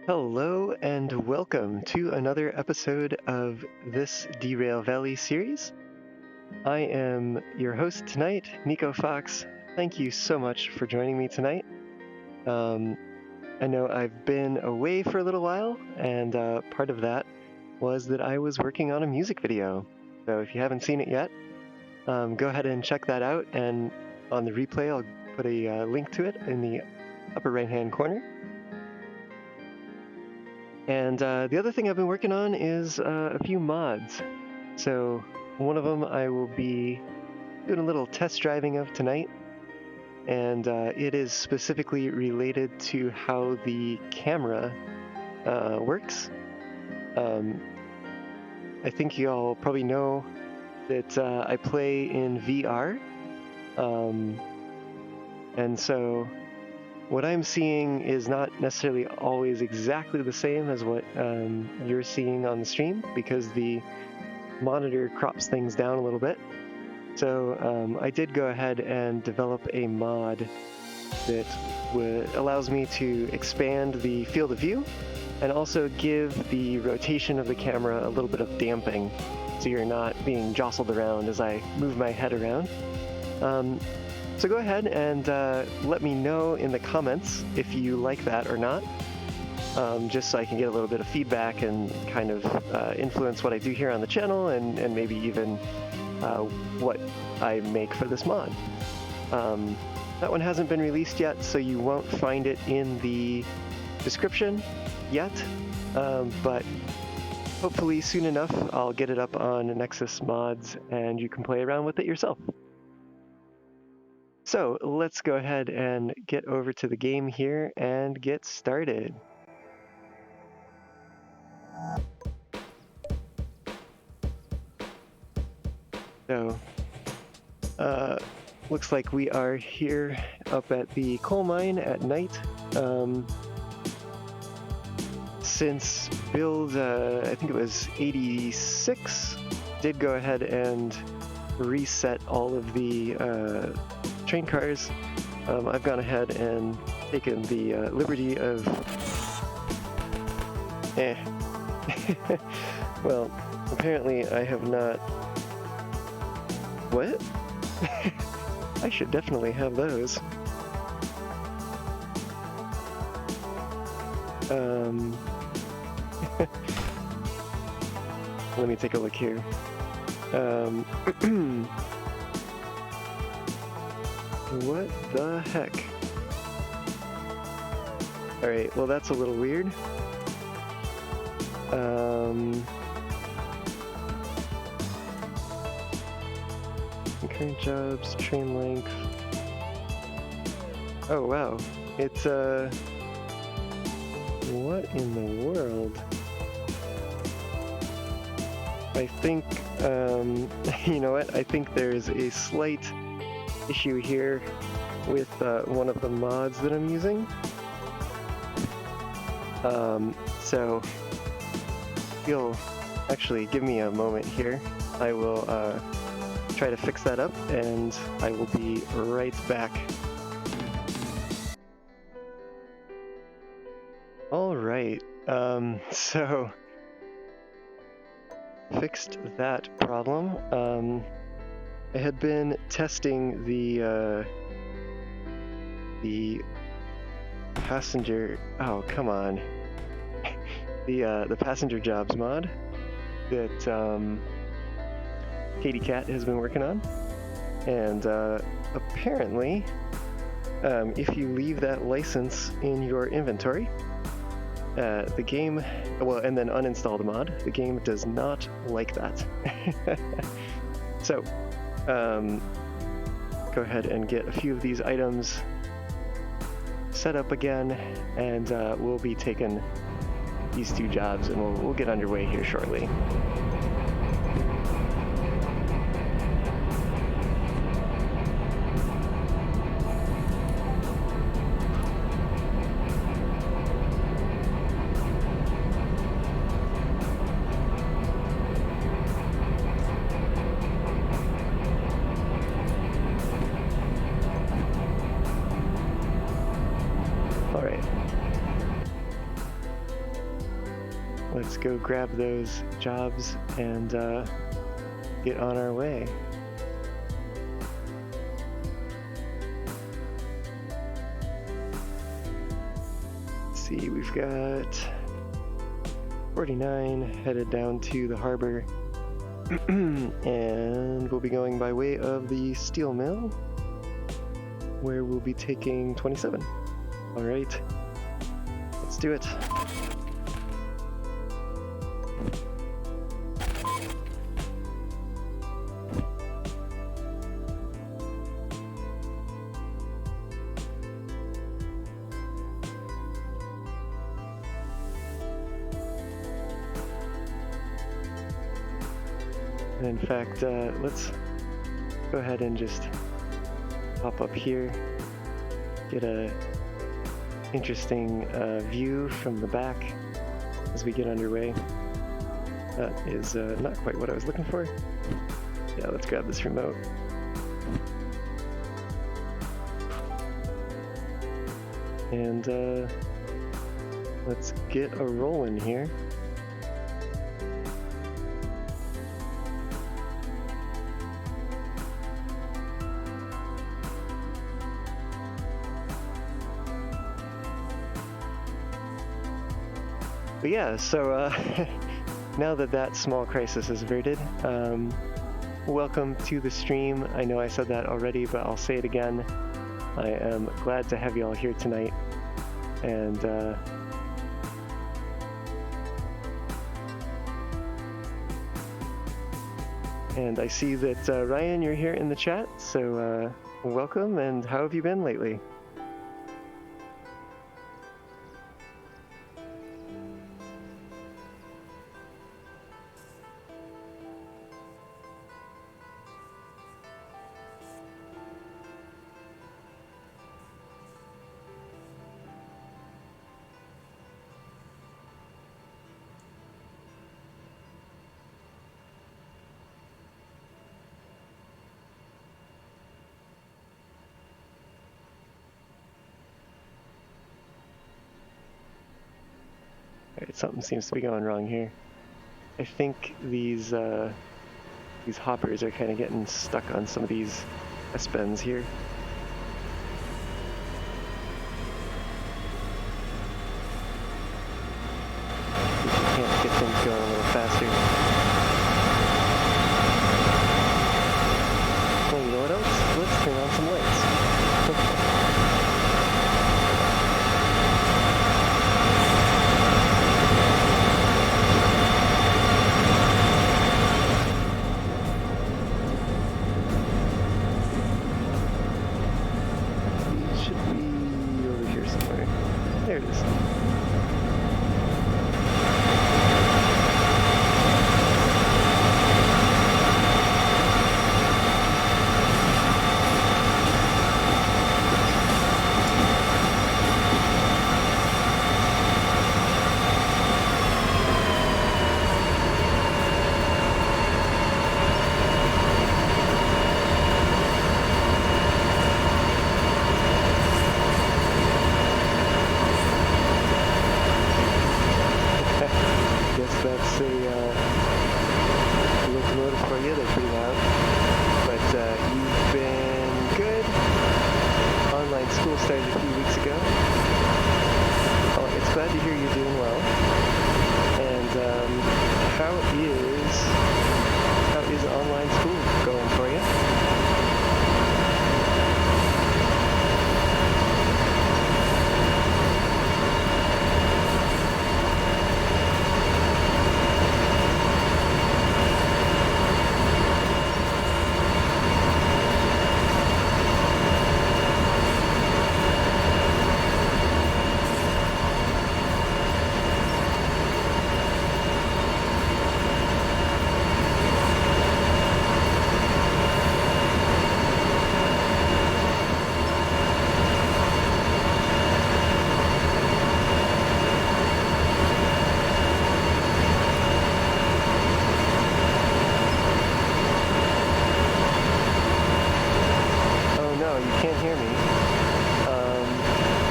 Hello and welcome to another episode of this Derail Valley series. I am your host tonight, Nico Fox. Thank you so much for joining me tonight. I know I've been away for a little while, and part of that was that I was working on a music video. So if you haven't seen it yet, go ahead and check that out. And on the replay, I'll put a link to it in the upper right-hand corner. And the other thing I've been working on is a few mods. So one of them I will be doing a little test driving of tonight, and it is specifically related to how the camera works. I think you all probably know that I play in VR, and so what I'm seeing is not necessarily always exactly the same as what you're seeing on the stream, because the monitor crops things down a little bit. So I did go ahead and develop a mod that allows me to expand the field of view and also give the rotation of the camera a little bit of damping, so you're not being jostled around as I move my head around. So go ahead and let me know in the comments if you like that or not, just so I can get a little bit of feedback and kind of influence what I do here on the channel, and maybe even what I make for this mod. That one hasn't been released yet, so you won't find it in the description yet, but hopefully soon enough I'll get it up on Nexus Mods and you can play around with it yourself. So let's go ahead and get over to the game here and get started. So, looks like we are here up at the coal mine at night. Since build, I think it was 86, did go ahead and reset all of the train cars. I've gone ahead and taken the liberty of well, apparently I have not. What? I should definitely have those. Let me take a look here. What the heck? Alright, well that's a little weird. Current jobs, train length. Oh wow, it's what in the world? I think, you know what, I think there's a slight issue here with one of the mods that I'm using. So if you'll actually give me a moment here, I will try to fix that up, and I will be right back. All right, so fixed that problem. I had been testing the passenger. Oh, come on. the passenger jobs mod that Katie Cat has been working on, and apparently, if you leave that license in your inventory, the game, well, and then uninstall the mod, the game does not like that. So, go ahead and get a few of these items set up again, and we'll be taking these two jobs, and we'll get underway here shortly. let's go grab those jobs and get on our way. Let's see, we've got 49 headed down to the harbor. And we'll be going by way of the steel mill, where we'll be taking 27. All right, let's do it. In fact, let's go ahead and just hop up here, get a interesting view from the back as we get underway. That is not quite what I was looking for. Yeah, let's grab this remote. And let's get a rolling here. But yeah, so now that that small crisis is averted, welcome to the stream. I know I said that already, but I'll say it again. I am glad to have you all here tonight. And I see that Ryan, you're here in the chat, so welcome, and how have you been lately? Alright, something seems to be going wrong here. I think these hoppers are kind of getting stuck on some of these S-bends here. Can't get things going a little faster. Well, you know what else? Let's turn on some lights. There it is. That's a locomotive for you. They're pretty loud. But you've been good. Online school started a few weeks ago. Oh, it's glad to hear you're doing well. And how is online school going for you?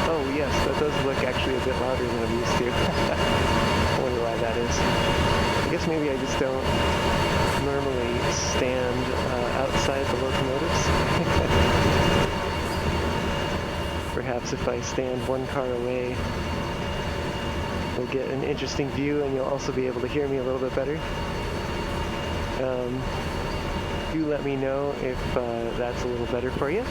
Oh yes, that does look actually a bit louder than I'm used to. I wonder why that is. I guess maybe I just don't normally stand outside the locomotives. Perhaps if I stand one car away, we'll get an interesting view and you'll also be able to hear me a little bit better. Do let me know if that's a little better for you.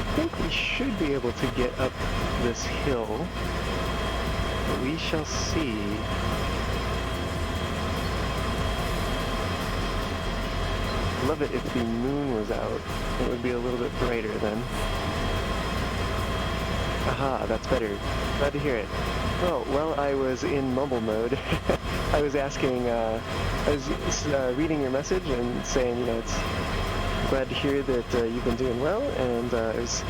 I think we should be able to get up this hill, but we shall see. I'd love it if the moon was out. It would be a little bit brighter then. Aha, that's better. Glad to hear it. Oh, well, I was in mumble mode. I was asking, I was reading your message and saying, you know, it's glad to hear that you've been doing well, and I was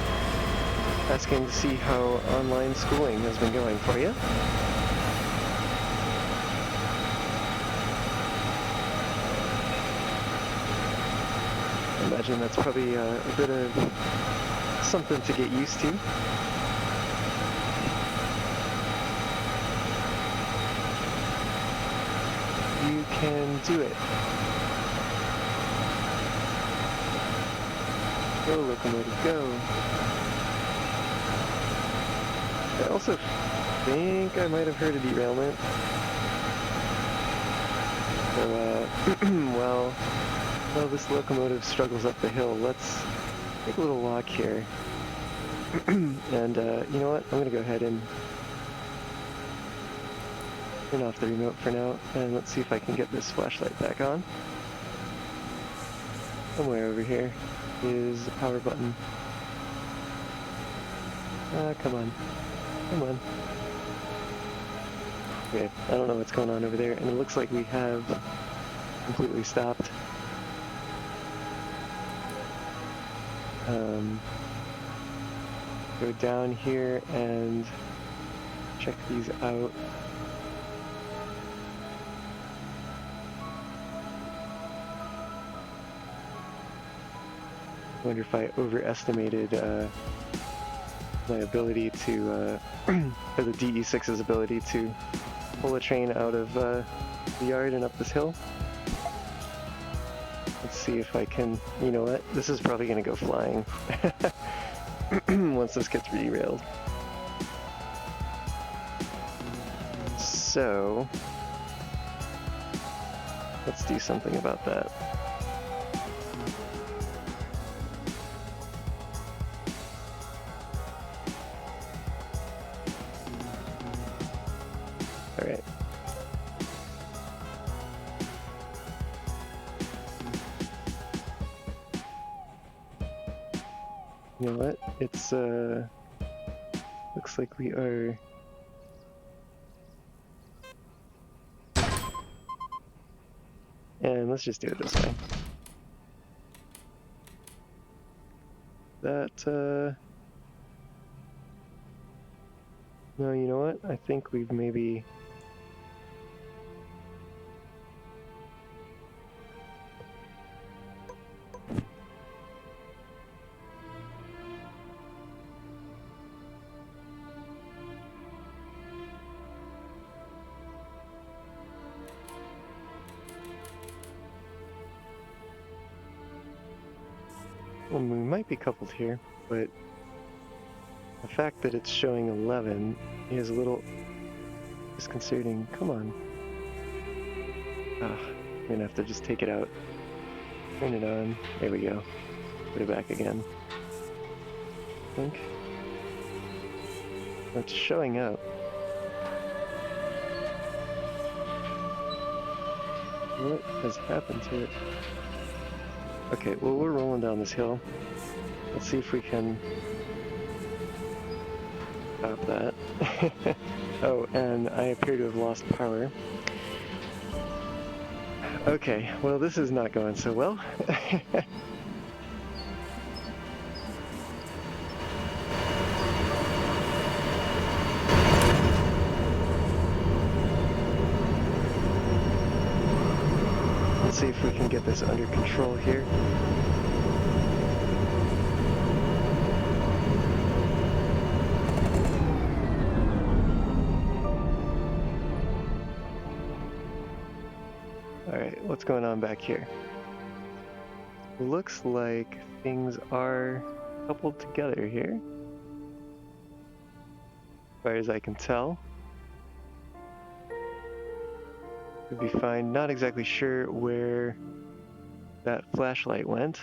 asking to see how online schooling has been going for you. I imagine that's probably a bit of something to get used to. You can do it. Go, locomotive, go. I also think I might have heard a derailment. So, well, this locomotive struggles up the hill. Let's take a little walk here. And, you know what? I'm going to go ahead and turn off the remote for now, and let's see if I can get this flashlight back on. Somewhere over here is the power button. Come on. Come on. Okay, I don't know what's going on over there, and it looks like we have completely stopped. Go down here and check these out. I wonder if I overestimated my ability to, or the DE6's ability to pull a train out of the yard and up this hill. Let's see if I can, you know what, this is probably going to go flying once this gets derailed. So, let's do something about that. Alright. You know what? It's, looks like we are... And let's just do it this way. That, no, you know what? I think we've maybe... Well, we might be coupled here, but the fact that it's showing 11 is a little disconcerting. Come on. I'm gonna have to just take it out. Turn it on. There we go. Put it back again. I think. It's showing up. What has happened to it? Okay, well, we're rolling down this hill. Let's see if we can stop that. Oh, and I appear to have lost power. Okay, well, this is not going so well. Let's see if we can get this under control here. Alright, what's going on back here? Looks like things are coupled together here, as far as I can tell. Could be fine. Not exactly sure where that flashlight went.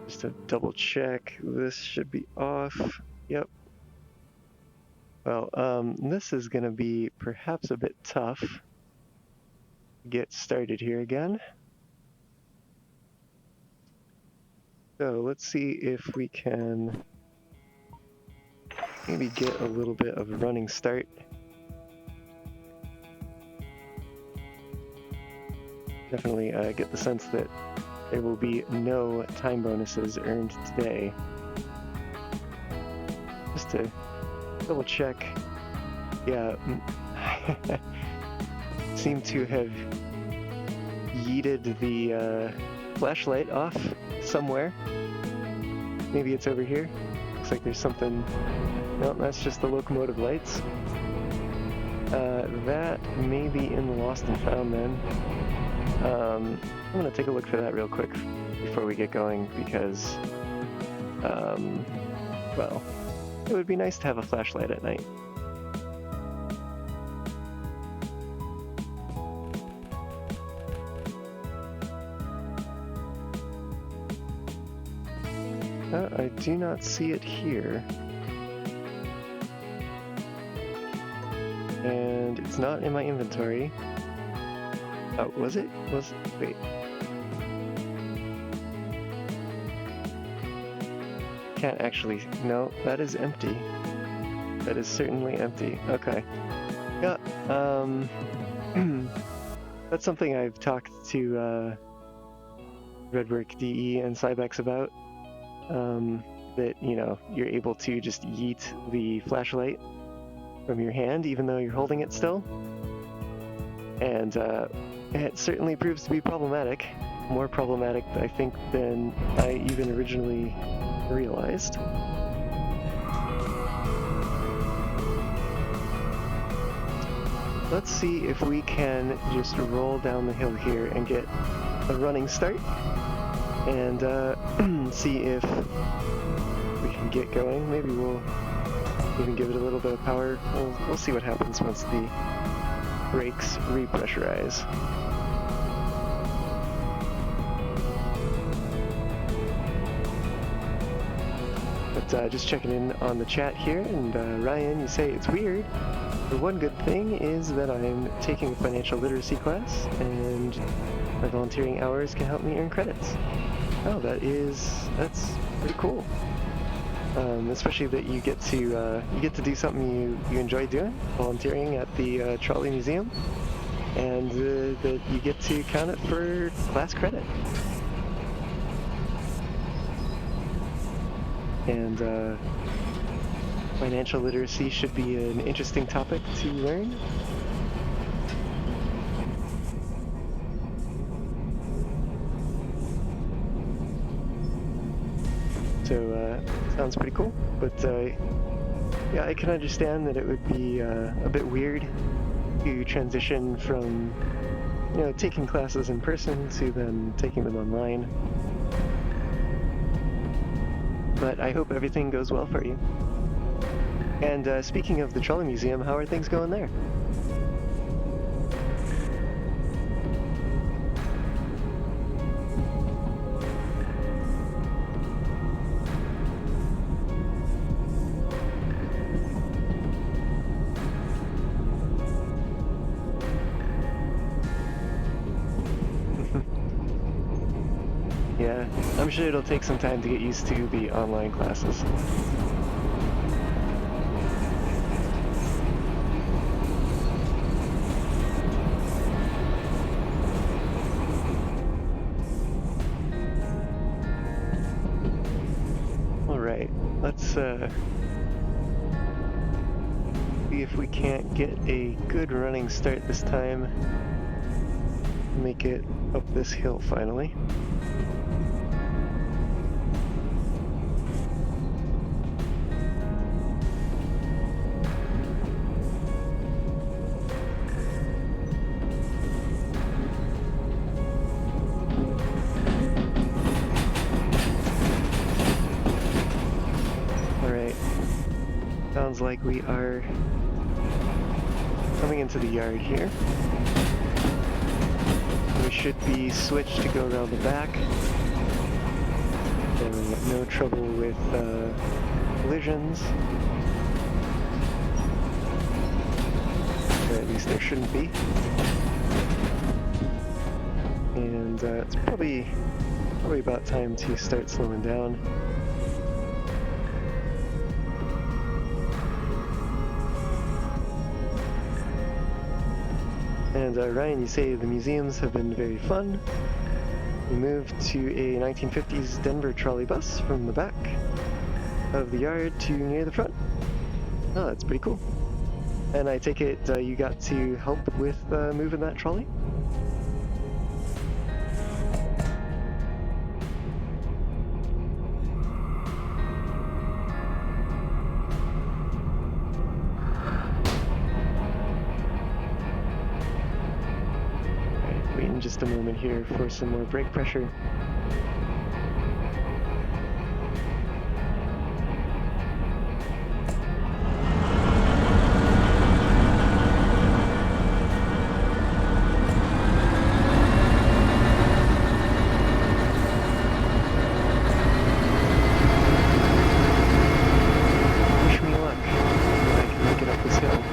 Just to double check, this should be off. Yep. Well, this is gonna be perhaps a bit tough to get started here again. So let's see if we can maybe get a little bit of a running start. Definitely get the sense that there will be no time bonuses earned today. Just to double check, yeah, seem to have yeeted the flashlight off somewhere. Maybe it's over here. Looks like there's something. No, that's just the locomotive lights. That may be in the Lost and Found then. I'm gonna take a look for that real quick before we get going because, well, it would be nice to have a flashlight at night. I do not see it here. And it's not in my inventory. Oh, was it? Wait. Can't actually, no, that is empty. That is certainly empty. Okay. Yeah, that's something I've talked to Redwork DE and Cybex about. That, you know, you're able to just yeet the flashlight from your hand even though you're holding it still. And it certainly proves to be problematic. More problematic, I think, than I even originally realized. Let's see if we can just roll down the hill here and get a running start. And see if we can get going. Maybe we'll even give it a little bit of power. We'll see what happens once the brakes repressurize. But just checking in on the chat here, and Ryan, you say it's weird. The one good thing is that I'm taking a financial literacy class, and my volunteering hours can help me earn credits. Oh, that's pretty cool. Especially that you get to do something you enjoy doing, volunteering at the Trolley Museum, and that you get to count it for class credit. And financial literacy should be an interesting topic to learn. So, sounds pretty cool, but yeah, I can understand that it would be a bit weird to transition from, you know, taking classes in person to then taking them online. But I hope everything goes well for you. And speaking of the Trolley Museum, how are things going there? Yeah, I'm sure it'll take some time to get used to the online classes. Alright, let's see if we can't get a good running start this time. make it up this hill finally. Alright, sounds like we are coming into the yard here. We should be switched to go around the back. No trouble with collisions. Or at least there shouldn't be. And it's probably about time to start slowing down. And Ryan, you say the museums have been very fun. We moved to a 1950s Denver trolley bus from the back of the yard to near the front. Oh, that's pretty cool. And I take it you got to help with moving that trolley? Just a moment here for some more brake pressure. Wish me luck if I can make it up this hill.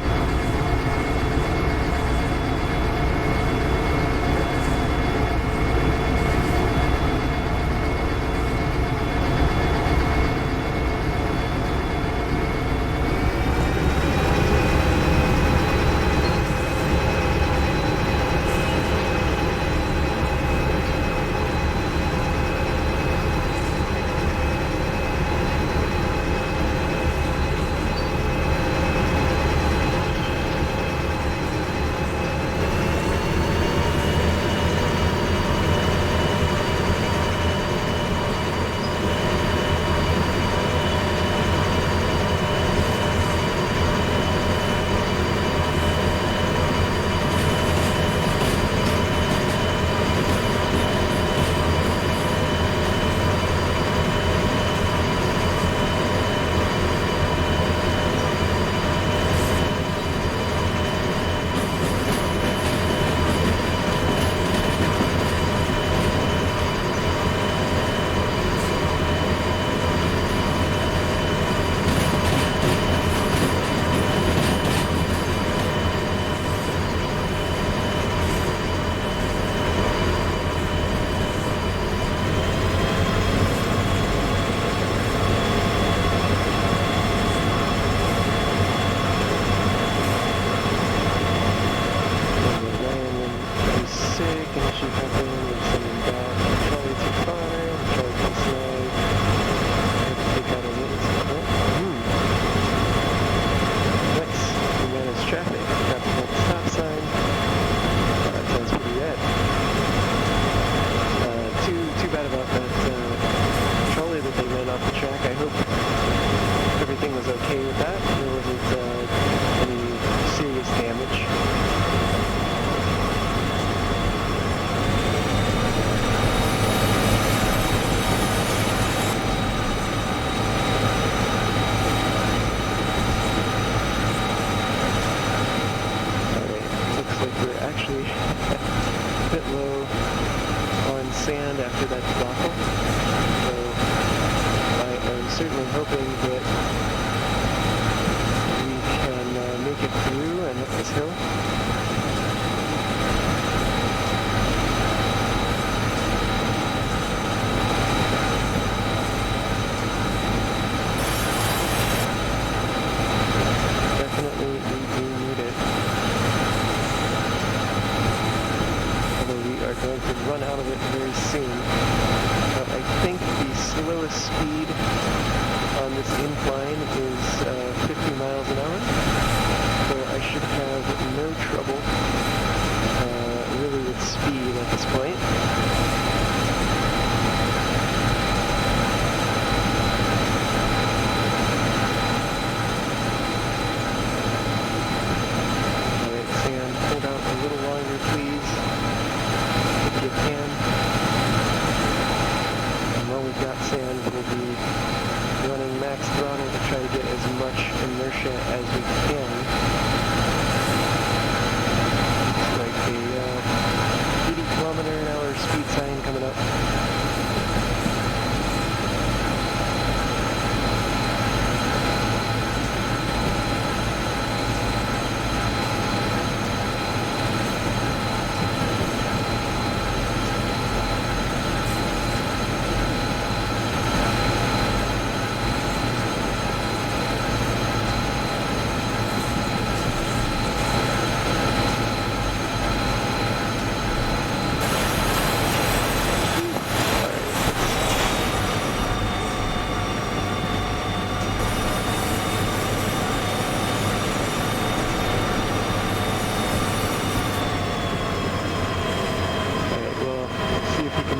speed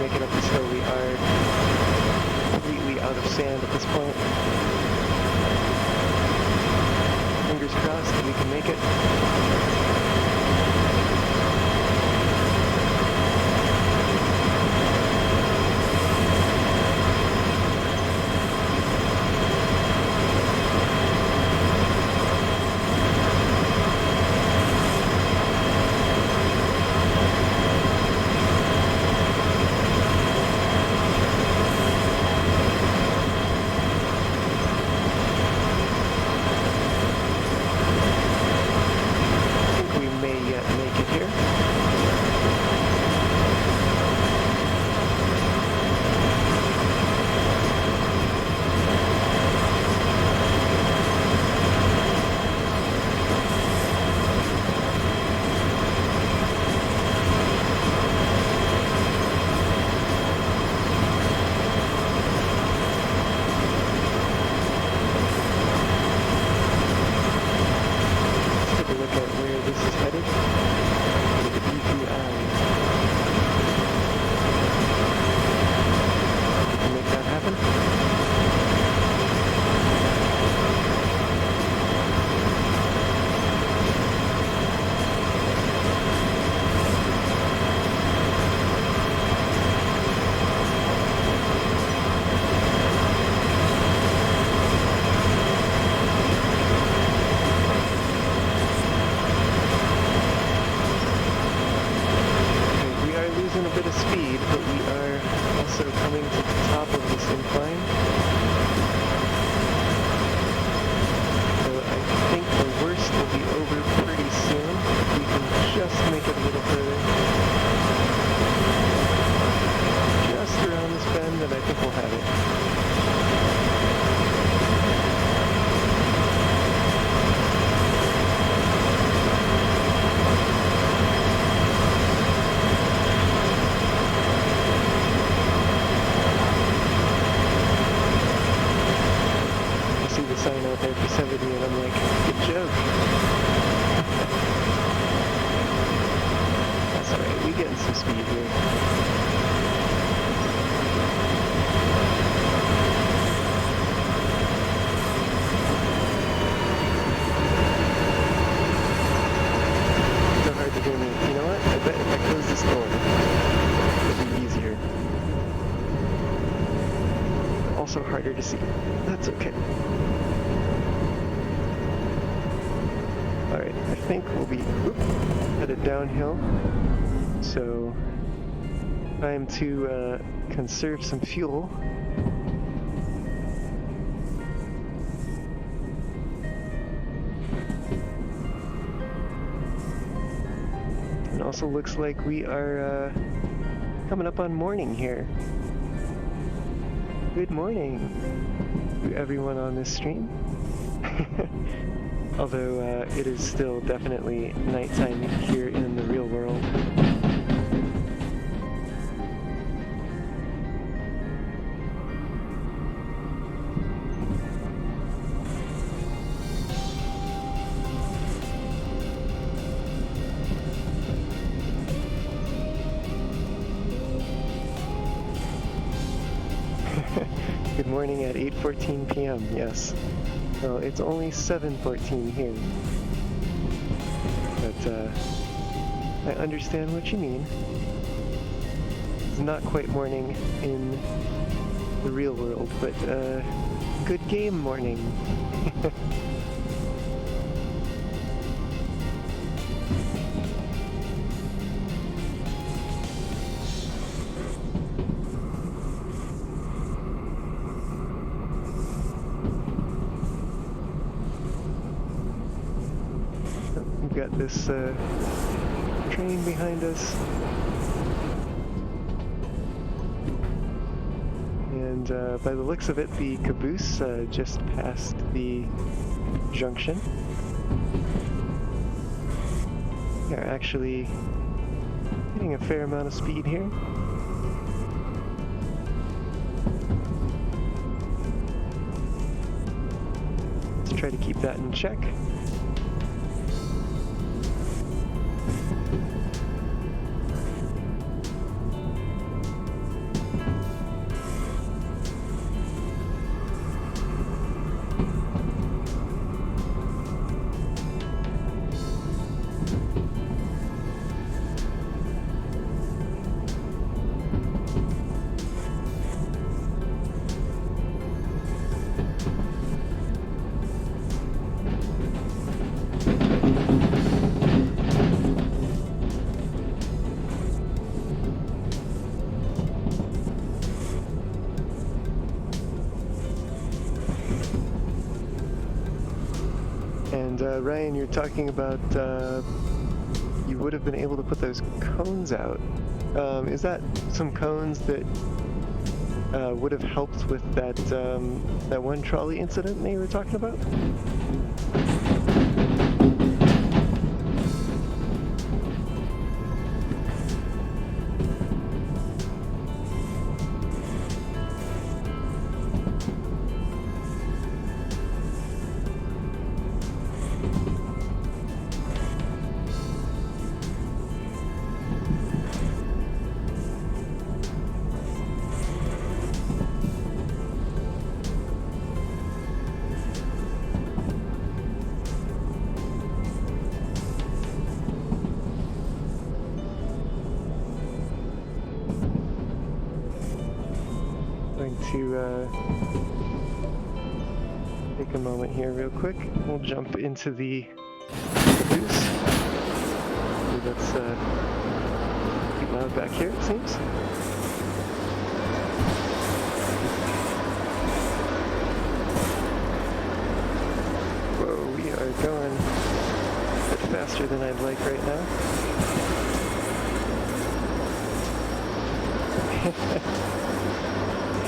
make it up this hill. We are completely out of sand at this point. Fingers crossed that we can make it. Harder to see. That's okay. Alright, I think we'll be headed downhill. So, time to conserve some fuel. And also looks like we are coming up on morning here. Good morning to everyone on this stream. Although it is still definitely nighttime here in the real world. Good morning at 8:14 p.m. Yes. Well, it's only 7:14 here. But I understand what you mean. It's not quite morning in the real world, but good game morning. Got this train behind us, and by the looks of it, the caboose just passed the junction. We're actually getting a fair amount of speed here. Let's try to keep that in check. And Ryan, you're talking about you would have been able to put those cones out. Is that some cones that would have helped with that that one trolley incident that you were talking about? To take a moment here real quick. We'll jump into the caboose. That's pretty loud back here, it seems. Whoa, we are going a bit faster than I'd like right now.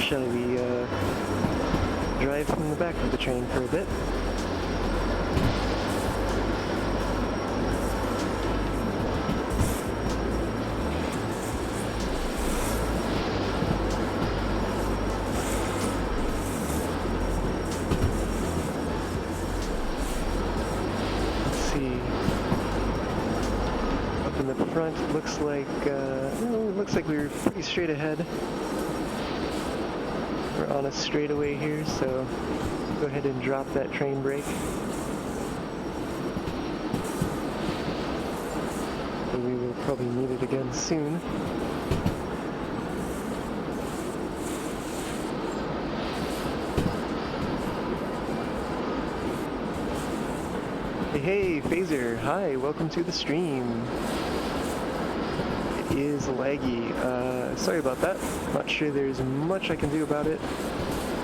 Shall we drive from the back of the train for a bit? Let's see. Up in the front, looks like we were pretty straight ahead. We're on a straightaway here, so go ahead and drop that train brake. And we will probably need it again soon. Hey, Phaser, hi, welcome to the stream. It is laggy. Sorry about that. Not sure there's much I can do about it.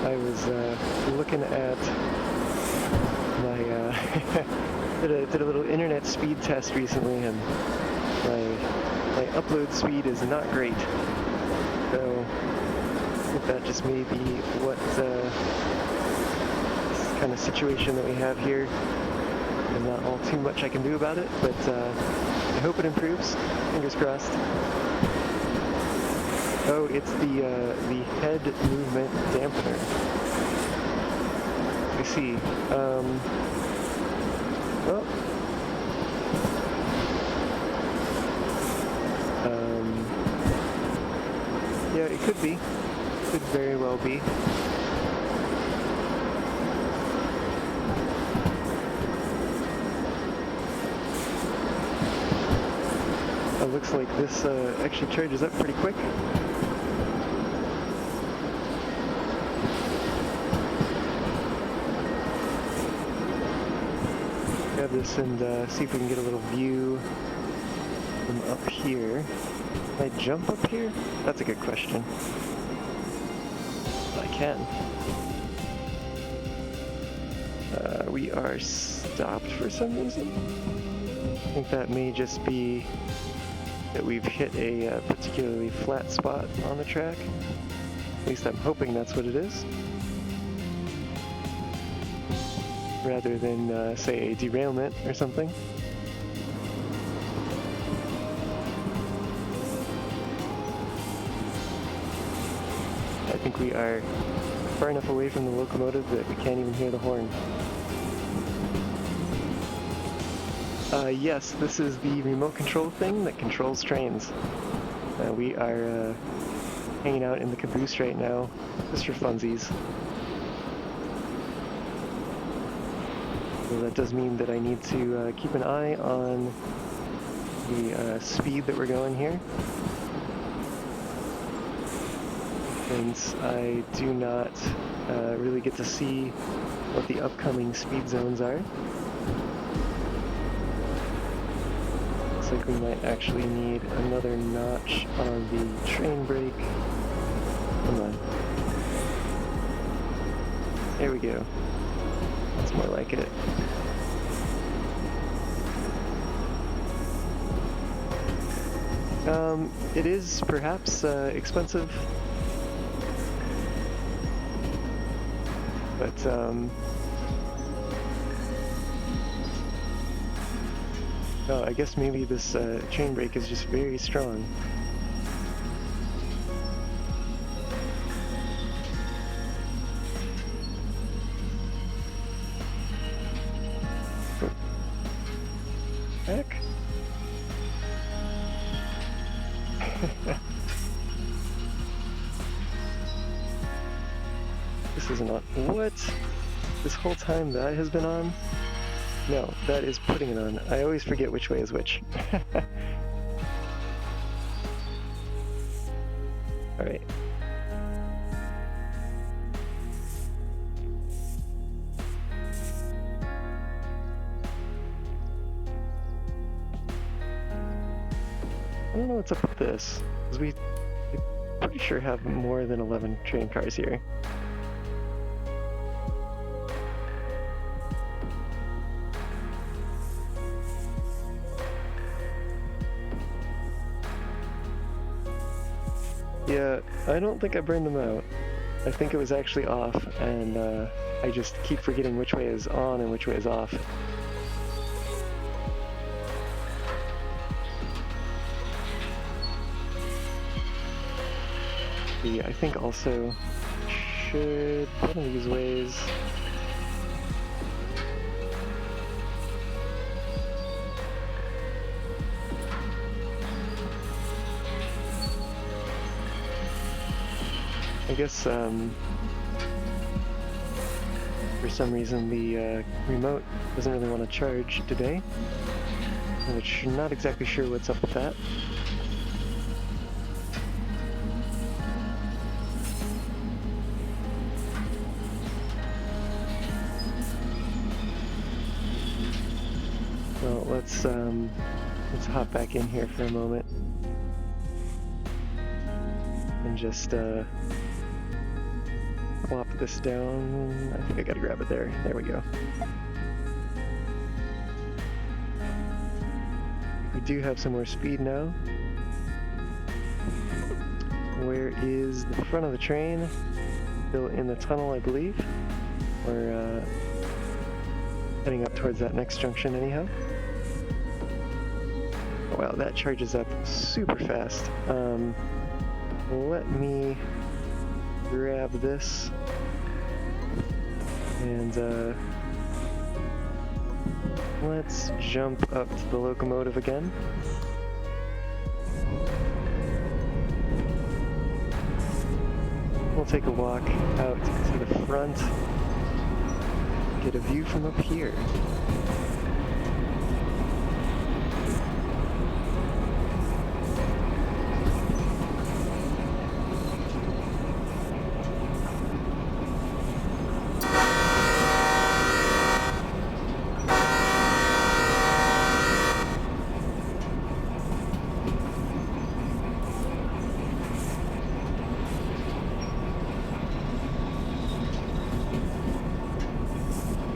I was looking at my did a little internet speed test recently, and my upload speed is not great. So I think that just may be what this kind of situation that we have here. And not all too much I can do about it, but I hope it improves. Fingers crossed. Oh, it's the head movement dampener. I see. Well. Yeah, it could be. Could very well be. It looks like this actually charges up pretty quick. Grab this and see if we can get a little view from up here. Can I jump up here? That's a good question. I can. We are stopped for some reason. I think that may just be that we've hit a particularly flat spot on the track. At least I'm hoping that's what it is. Rather than, say, a derailment or something. I think we are far enough away from the locomotive that we can't even hear the horn. Yes, this is the remote control thing that controls trains. We are hanging out in the caboose right now, just for funsies. So that does mean that I need to keep an eye on the speed that we're going here. Since I do not really get to see what the upcoming speed zones are. Looks like we might actually need another notch on the train brake. Come on. There we go. That's more like it. It is perhaps expensive, but oh, I guess maybe this chain brake is just very strong. Heck. This isn't on. What? This whole time that has been on? No, that is putting it on. I always forget which way is which. Alright. I don't know what's up with this, because we're pretty sure have more than 11 train cars here. Yeah, I don't think I burned them out. I think it was actually off, and I just keep forgetting which way is on and which way is off. I think also should one of these ways. I guess for some reason the remote doesn't really want to charge today, which I'm not exactly sure what's up with that. Well, let's hop back in here for a moment and just plop this down. I think I gotta grab it there. There we go. We do have some more speed now. Where is the front of the train? Still in the tunnel, I believe. We're heading up towards that next junction anyhow. Oh, wow, that charges up super fast. Let me grab this and let's jump up to the locomotive again. We'll take a walk out to the front, get a view from up here.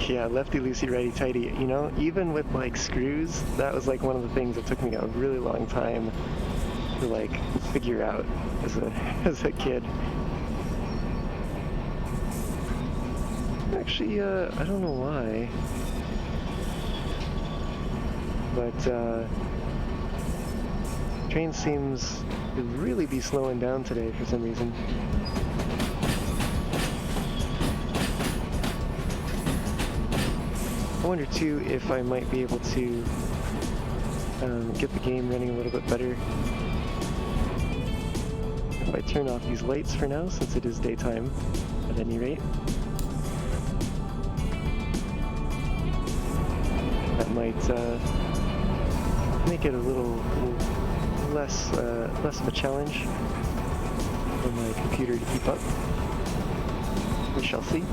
Yeah, lefty loosey, righty tighty. You know, even with like screws, that was like one of the things that took me a really long time to like figure out as a kid. Actually, I don't know why, but train seems to really be slowing down today for some reason. I wonder too if I might be able to get the game running a little bit better if I turn off these lights for now, since it is daytime at any rate. That might make it a little less of a challenge for my computer to keep up. We shall see.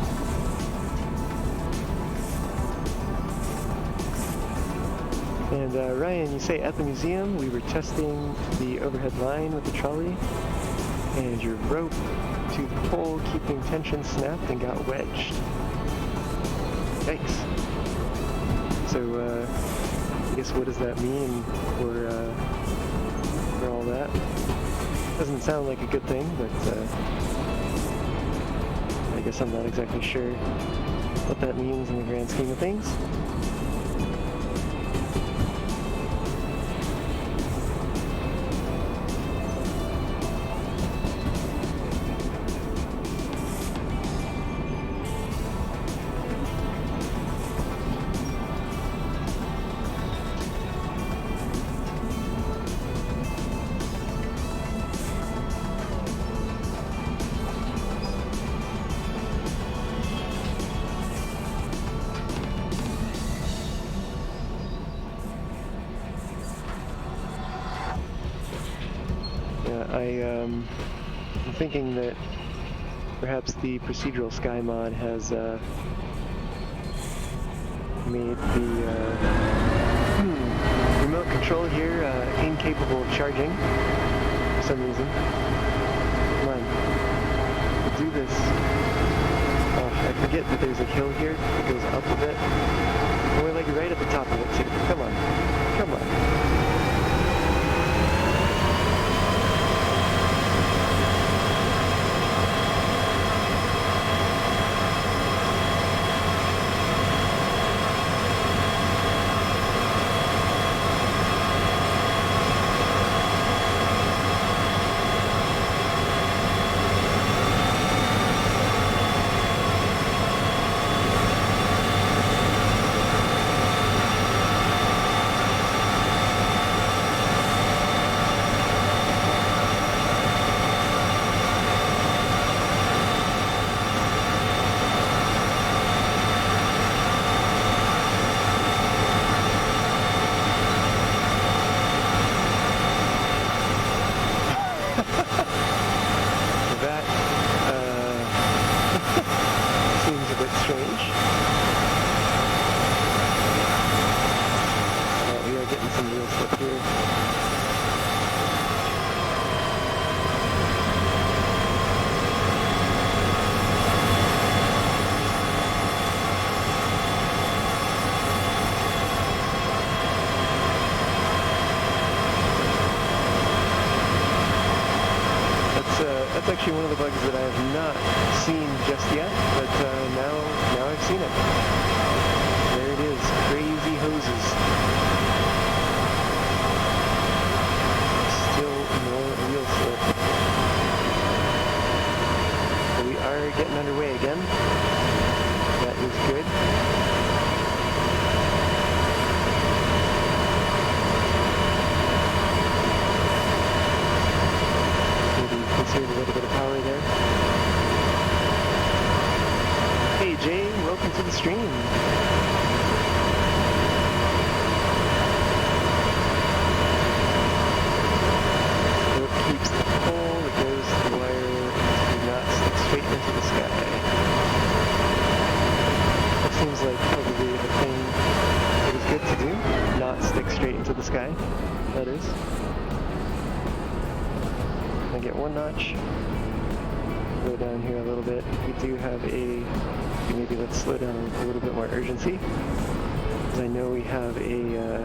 And Ryan, you say at the museum we were testing the overhead line with the trolley, and your rope to the pole keeping tension snapped and got wedged. Yikes. So, I guess what does that mean for for all that. Doesn't sound like a good thing, but I guess I'm not exactly sure what that means in the grand scheme of things. I'm thinking that perhaps the procedural sky mod has made the remote control here incapable of charging for some reason. Come on, we'll do this. Oh, I forget that there's a hill here that goes up a bit. And we're like right at the top of it too. Come on, come on. That's actually one of the bugs that I have not seen just yet, but now I've seen it. There it is, crazy hoses. Still more wheel slip. So we are getting underway again. That is good. Consider a little bit of power there. Hey Jay, welcome to the stream. So it keeps the pole that goes to the wire do not stick straight into the sky. That seems like probably the thing that is good to do. Not stick straight into the sky, that is. Get one notch, go down here a little bit. We do have maybe let's slow down with a little bit more urgency, because I know we have a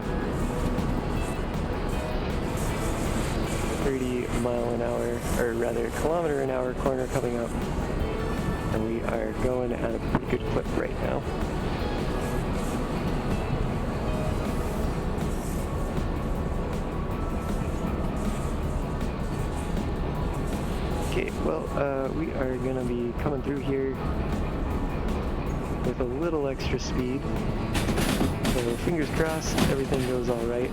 30 mile an hour, or rather kilometer an hour corner coming up, and we are going at a pretty good clip right now. Okay, well, we are going to be coming through here with a little extra speed. So fingers crossed, everything goes all right.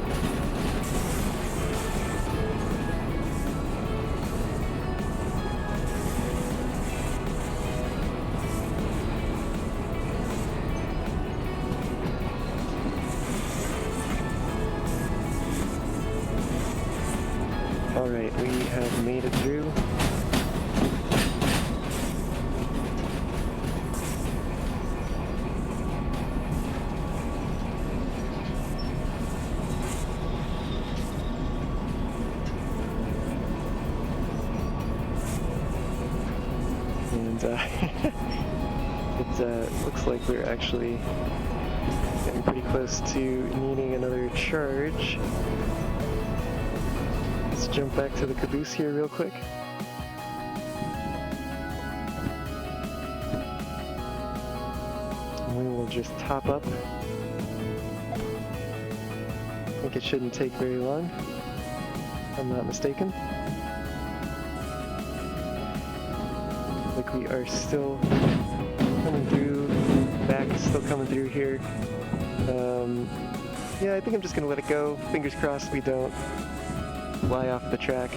All right, we have made it through. It looks like we're actually getting pretty close to needing another charge. Let's jump back to the caboose here real quick. And we will just top up. I think it shouldn't take very long, if I'm not mistaken. Like we are still coming through, back still coming through here. Yeah, I think I'm just gonna let it go. Fingers crossed we don't fly off the track.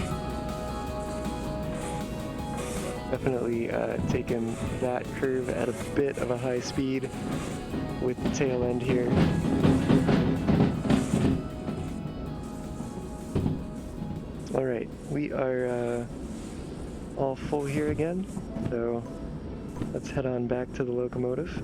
Definitely taking that curve at a bit of a high speed with the tail end here. Alright, we are all full here again, so let's head on back to the locomotive.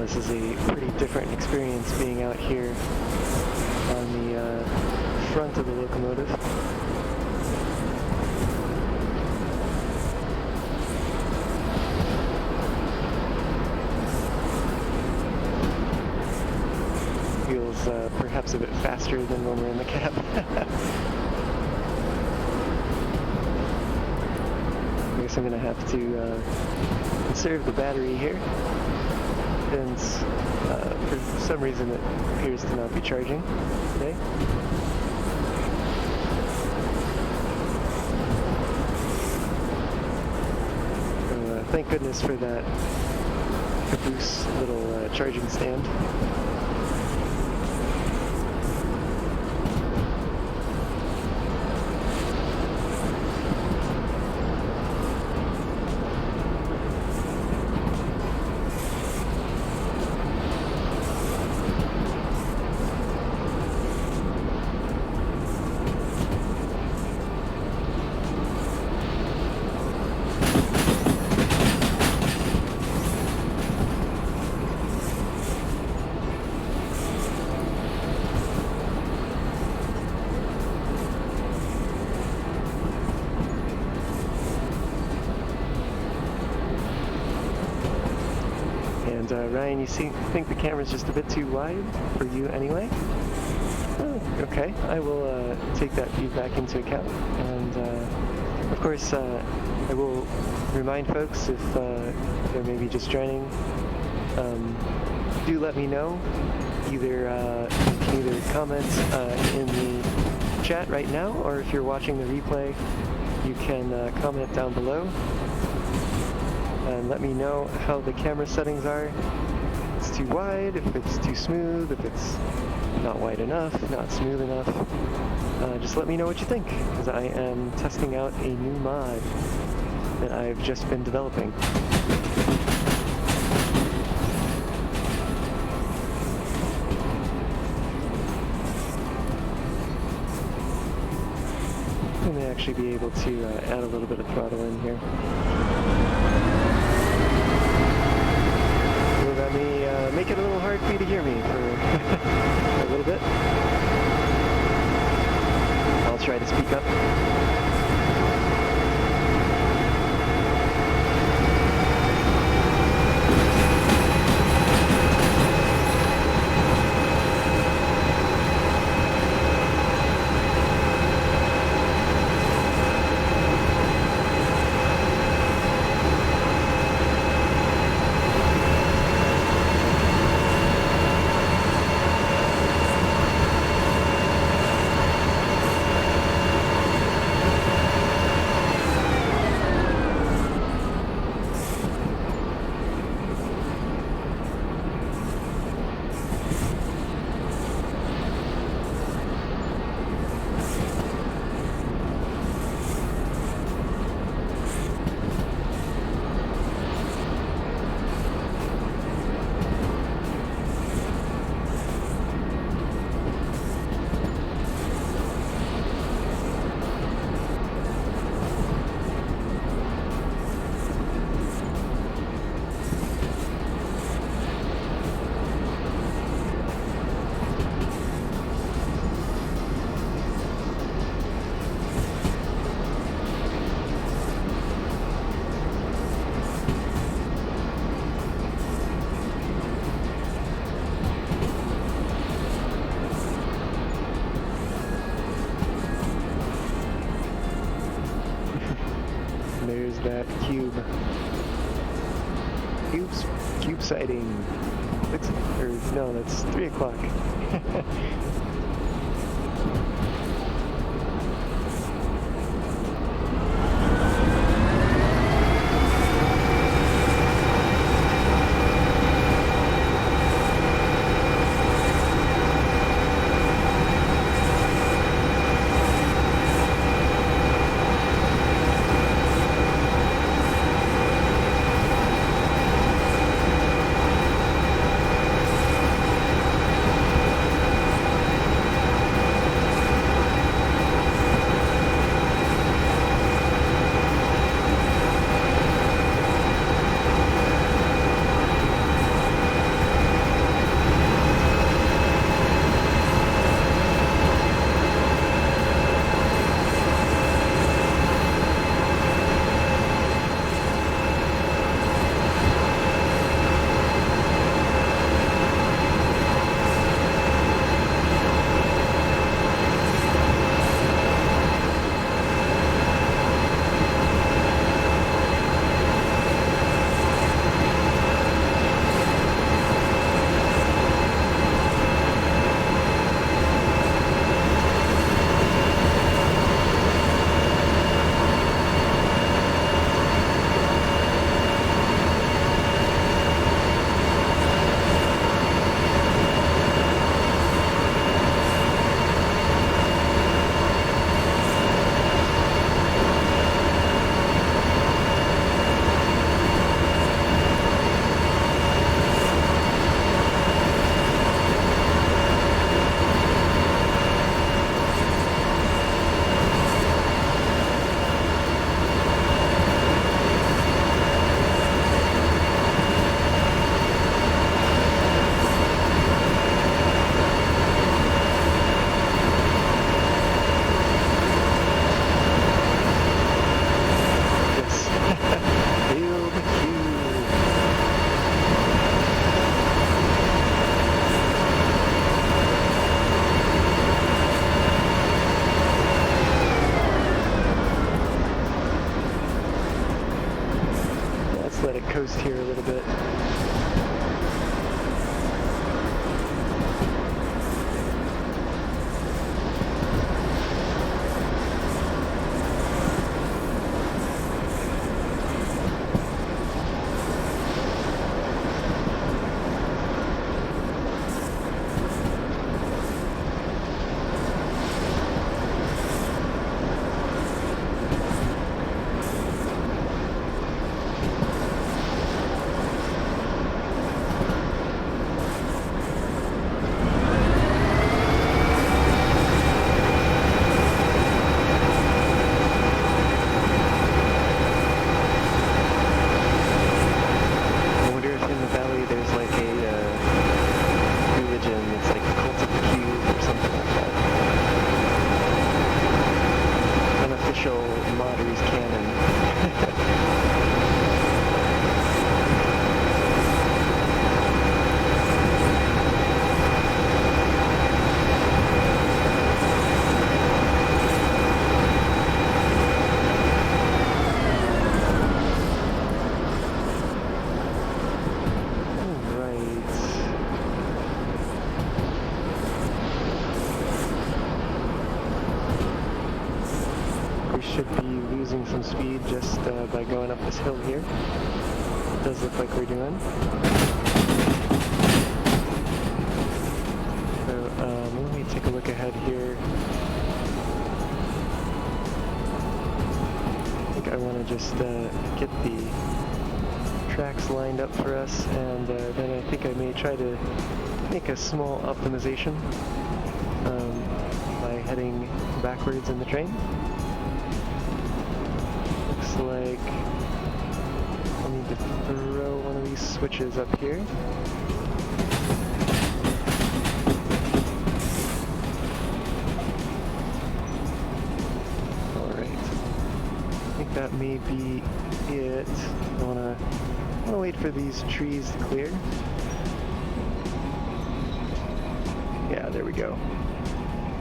This is a pretty different experience being out here on the front of the locomotive. Feels perhaps a bit faster than when we're in the cab. I guess I'm going to have to conserve the battery here, since for some reason it appears to not be charging today. So, thank goodness for that caboose little charging stand. Ryan, you think the camera's just a bit too wide for you anyway? Oh, okay. I will take that feedback into account. And of course, I will remind folks if they're maybe just joining, do let me know. You can either comment in the chat right now, or if you're watching the replay, you can comment down below. And let me know how the camera settings are. If it's too wide, if it's too smooth, if it's not wide enough, not smooth enough. Just let me know what you think, because I am testing out a new mod that I've just been developing. I may actually be able to add a little bit of throttle in here. Let me make it a little hard for you to hear me for a little bit. I'll try to speak up. that cube. Cube sighting. No, that's 3 o'clock. Let it coast here a little bit. Should be losing some speed just by going up this hill here. It does look like we're doing. So let me take a look ahead here. I think I want to just get the tracks lined up for us, and then I think I may try to make a small optimization by heading backwards in the train. Like I need to throw one of these switches up here. Alright. I think that may be it. I wanna wait for these trees to clear. Yeah, there we go.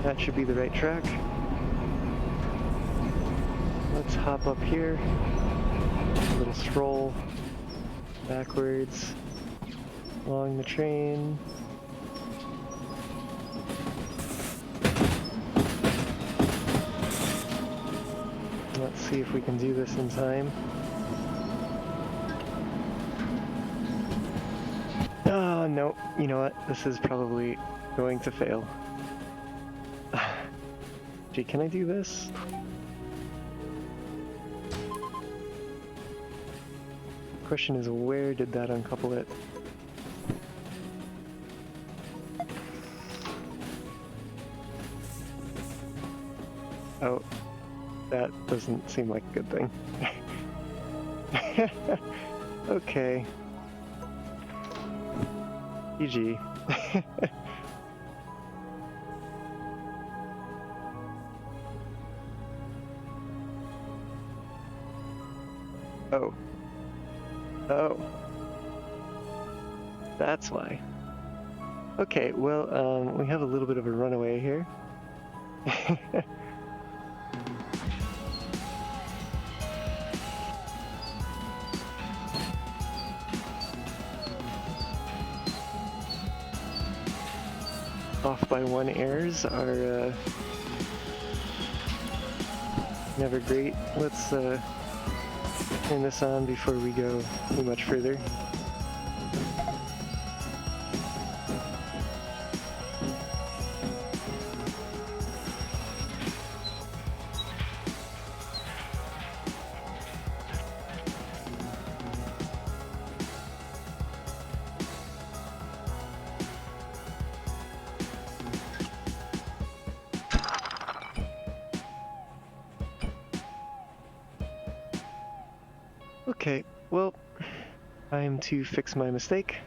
That should be the right track. Let's hop up here. A little stroll backwards along the train. Let's see if we can do this in time. Oh, no. You know what? This is probably going to fail. Gee, can I do this? Question is, where did that uncouple it? Oh, that doesn't seem like a good thing. Okay. GG. Oh. Oh. That's why. Okay, well, we have a little bit of a runaway here. Off by one errors are never great. Let's turn this on before we go too much further. Okay, well, time to fix my mistake.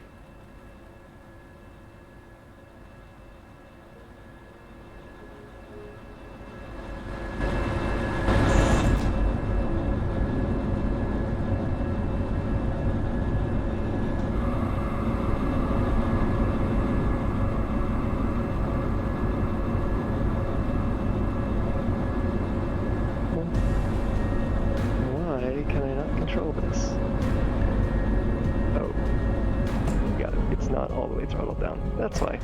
Why can I not control this? Oh, got it. It's not all the way throttled down. That's why.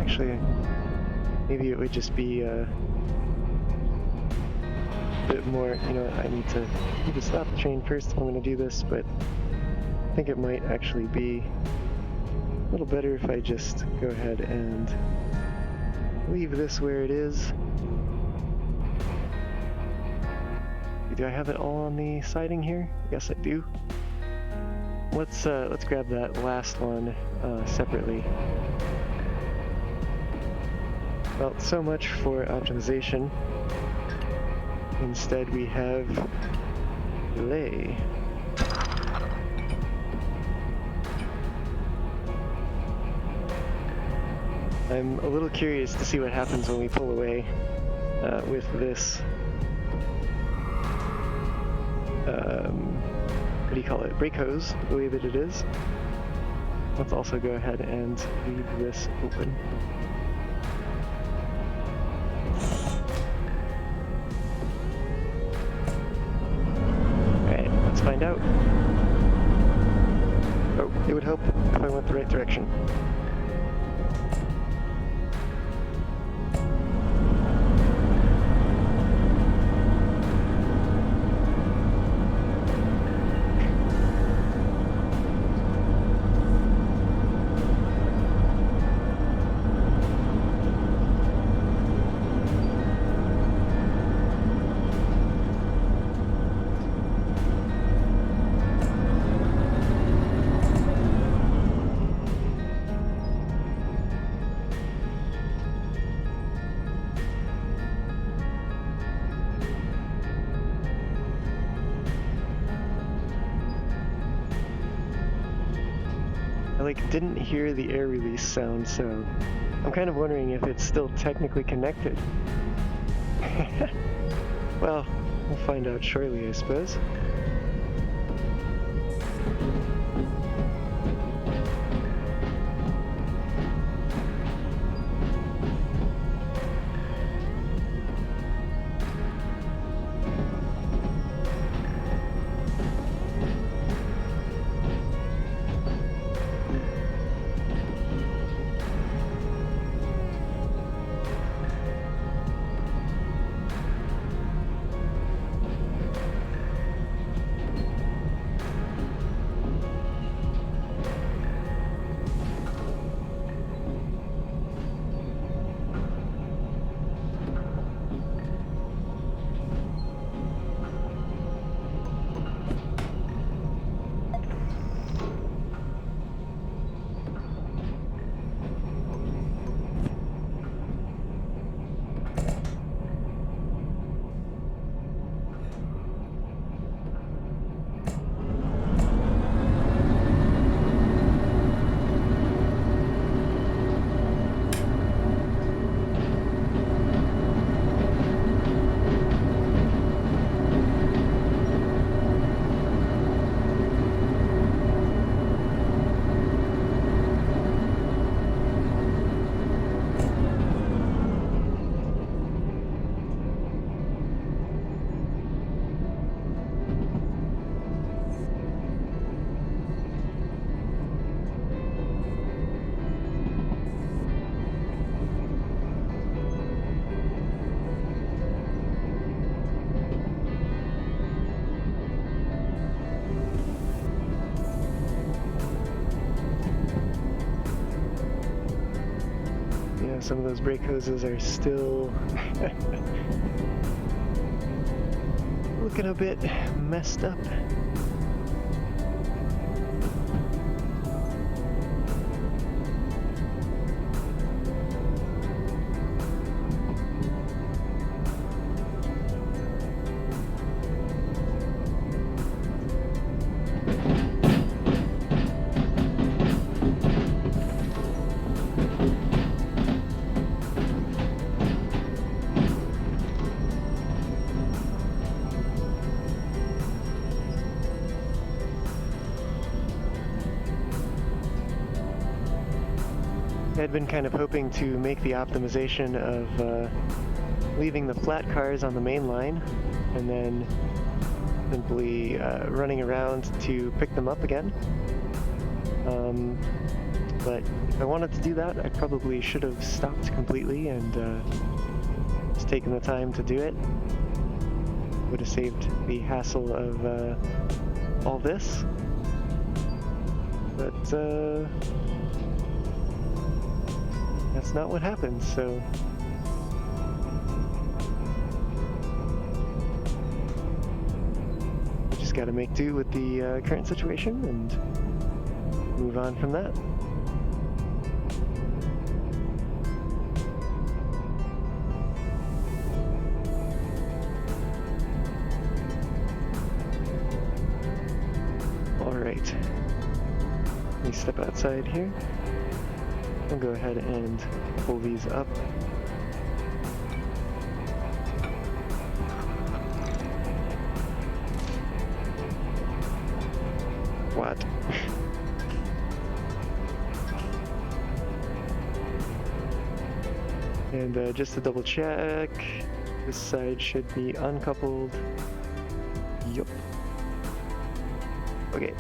Actually, maybe it would just be a bit more, you know, I need to stop the train first if I'm going to do this, but I think it might actually be a little better if I just go ahead and leave this where it is. Do I have it all on the siding here? Yes, I do. Let's grab that last one separately. Well, so much for optimization. Instead, we have delay. I'm a little curious to see what happens when we pull away with this. What do you call it? Brake hose, the way that it is. Let's also go ahead and leave this open. Alright, let's find out. Oh, it would help if I went the right direction. like didn't hear the air release sound, so I'm kind of wondering if it's still technically connected. Well, we'll find out shortly, I suppose. Some of those brake hoses are still looking a bit messed up. I'd been kind of hoping to make the optimization of leaving the flat cars on the main line and then simply running around to pick them up again. But if I wanted to do that, I probably should have stopped completely and just taken the time to do it. Would have saved the hassle of all this. But that's not what happened, so we just gotta make do with the current situation and move on from that. Alright, let me step outside here. I'll go ahead and pull these up. What? And just to double check, this side should be uncoupled. Yup. Okay.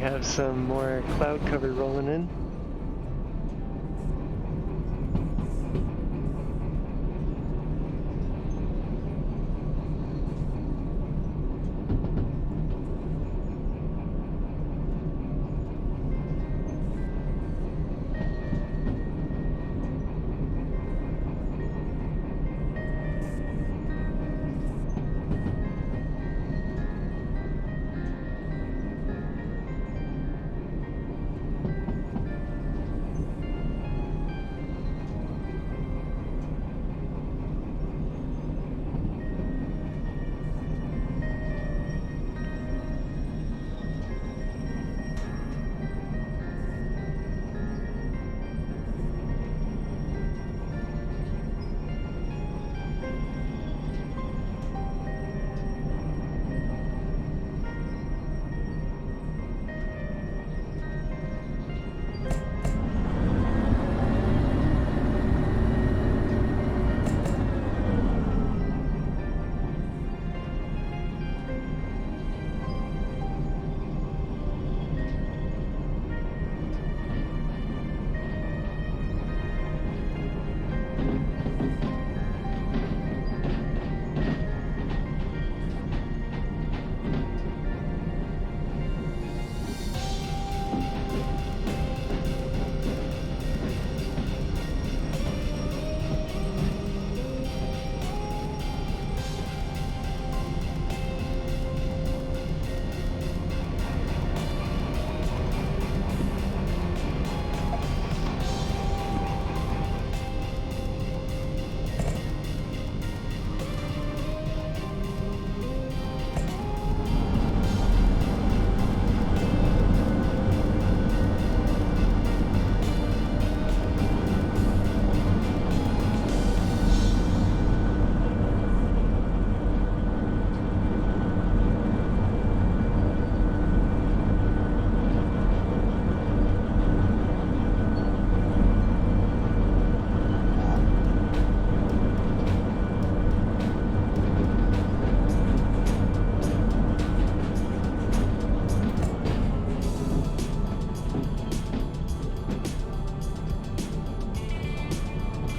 have some more cloud cover rolling in.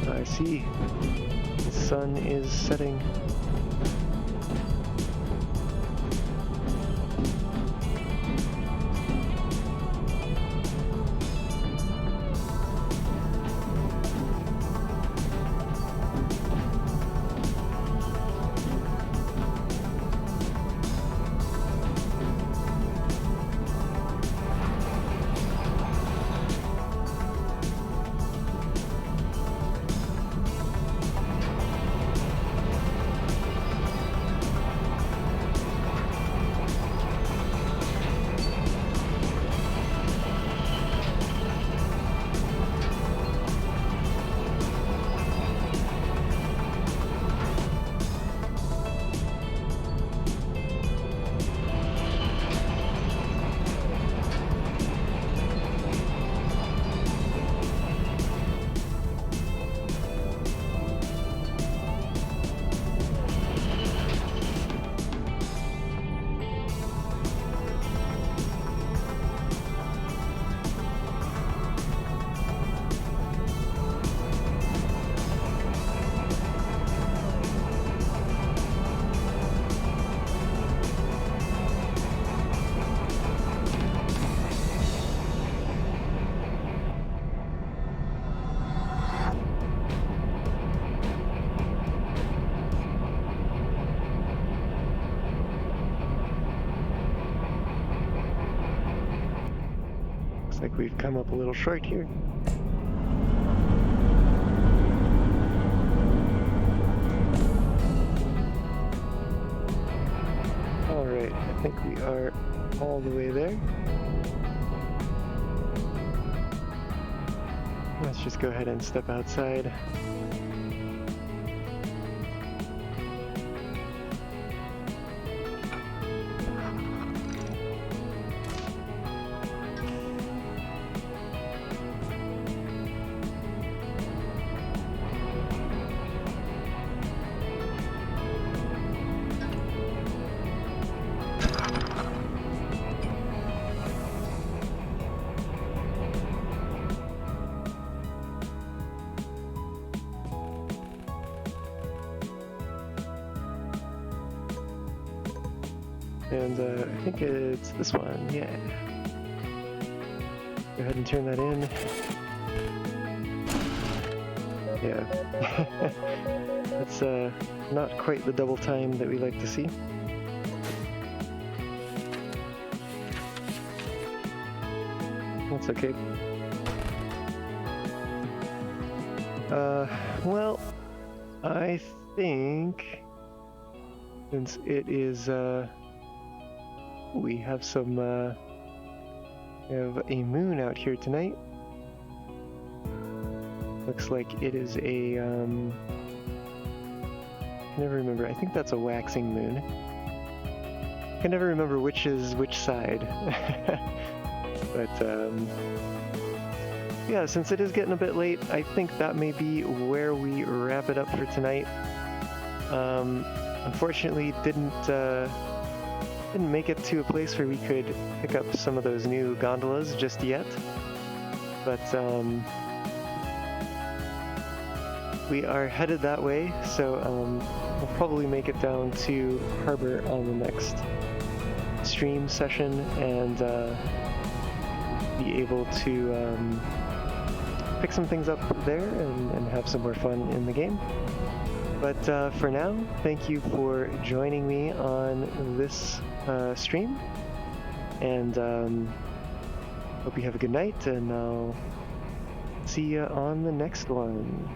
I see. The sun is setting. Looks like we've come up a little short here. Alright, I think we are all the way there. Let's just go ahead and step outside. And I think it's this one, yeah. Go ahead and turn that in. Yeah. That's not quite the double time that we like to see. That's okay. Well, I think since it is, we have some, we have a moon out here tonight. Looks like it is a, I never remember, I think that's a waxing moon. I can never remember which is which side. But, yeah, since it is getting a bit late, I think that may be where we wrap it up for tonight. Unfortunately, didn't make it to a place where we could pick up some of those new gondolas just yet. But we are headed that way, so we'll probably make it down to Harbor on the next stream session and be able to pick some things up there and have some more fun in the game. But for now, thank you for joining me on this stream, and hope you have a good night, and I'll see you on the next one.